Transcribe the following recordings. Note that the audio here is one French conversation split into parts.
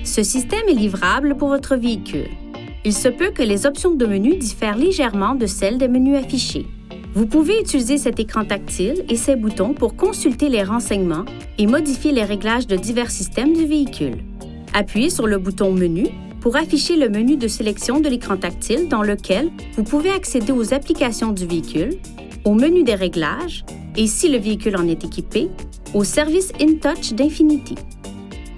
Ce système est livrable pour votre véhicule. Il se peut que les options de menu diffèrent légèrement de celles des menus affichés. Vous pouvez utiliser cet écran tactile et ses boutons pour consulter les renseignements et modifier les réglages de divers systèmes du véhicule. Appuyez sur le bouton Menu pour afficher le menu de sélection de l'écran tactile dans lequel vous pouvez accéder aux applications du véhicule, au menu des réglages et, si le véhicule en est équipé, au service InTouch d'Infinity.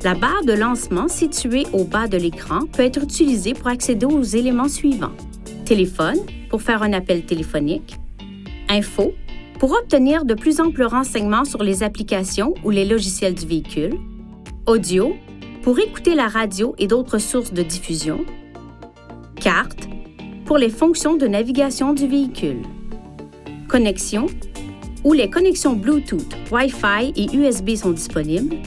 La barre de lancement située au bas de l'écran peut être utilisée pour accéder aux éléments suivants. Téléphone, pour faire un appel téléphonique. Info, pour obtenir de plus amples renseignements sur les applications ou les logiciels du véhicule. Audio, pour écouter la radio et d'autres sources de diffusion. Carte, pour les fonctions de navigation du véhicule. Connexion, où les connexions Bluetooth, Wi-Fi et USB sont disponibles.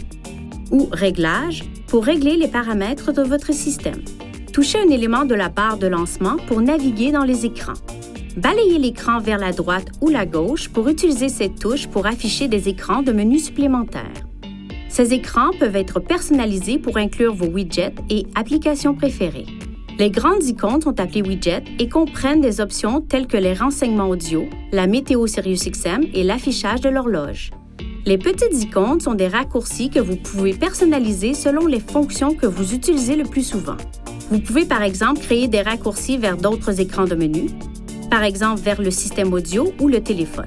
Ou Réglage, pour régler les paramètres de votre système. Touchez un élément de la barre de lancement pour naviguer dans les écrans. Balayez l'écran vers la droite ou la gauche pour utiliser cette touche pour afficher des écrans de menus supplémentaires. Ces écrans peuvent être personnalisés pour inclure vos widgets et applications préférées. Les grandes icônes sont appelées widgets et comprennent des options telles que les renseignements audio, la météo SiriusXM et l'affichage de l'horloge. Les petites icônes sont des raccourcis que vous pouvez personnaliser selon les fonctions que vous utilisez le plus souvent. Vous pouvez par exemple créer des raccourcis vers d'autres écrans de menu, par exemple vers le système audio ou le téléphone.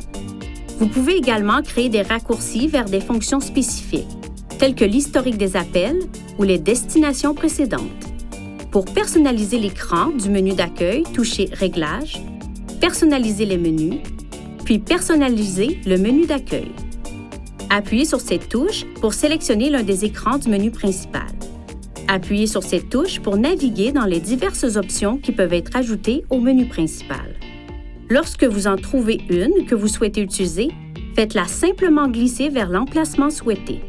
Vous pouvez également créer des raccourcis vers des fonctions spécifiques, telles que l'historique des appels ou les destinations précédentes. Pour personnaliser l'écran du menu d'accueil, touchez Réglages, Personnaliser les menus, puis Personnaliser le menu d'accueil. Appuyez sur cette touche pour sélectionner l'un des écrans du menu principal. Appuyez sur cette touche pour naviguer dans les diverses options qui peuvent être ajoutées au menu principal. Lorsque vous en trouvez une que vous souhaitez utiliser, faites-la simplement glisser vers l'emplacement souhaité.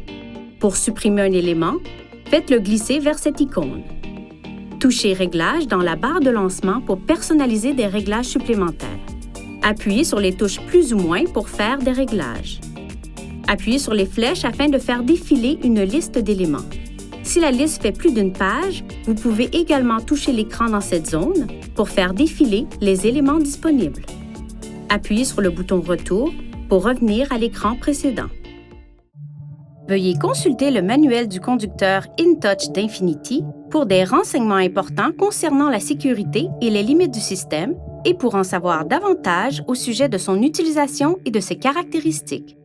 Pour supprimer un élément, faites-le glisser vers cette icône. Touchez Réglages dans la barre de lancement pour personnaliser des réglages supplémentaires. Appuyez sur les touches plus ou moins pour faire des réglages. Appuyez sur les flèches afin de faire défiler une liste d'éléments. Si la liste fait plus d'une page, vous pouvez également toucher l'écran dans cette zone pour faire défiler les éléments disponibles. Appuyez sur le bouton Retour pour revenir à l'écran précédent. Veuillez consulter le manuel du conducteur InTouch d'Infinity pour des renseignements importants concernant la sécurité et les limites du système et pour en savoir davantage au sujet de son utilisation et de ses caractéristiques.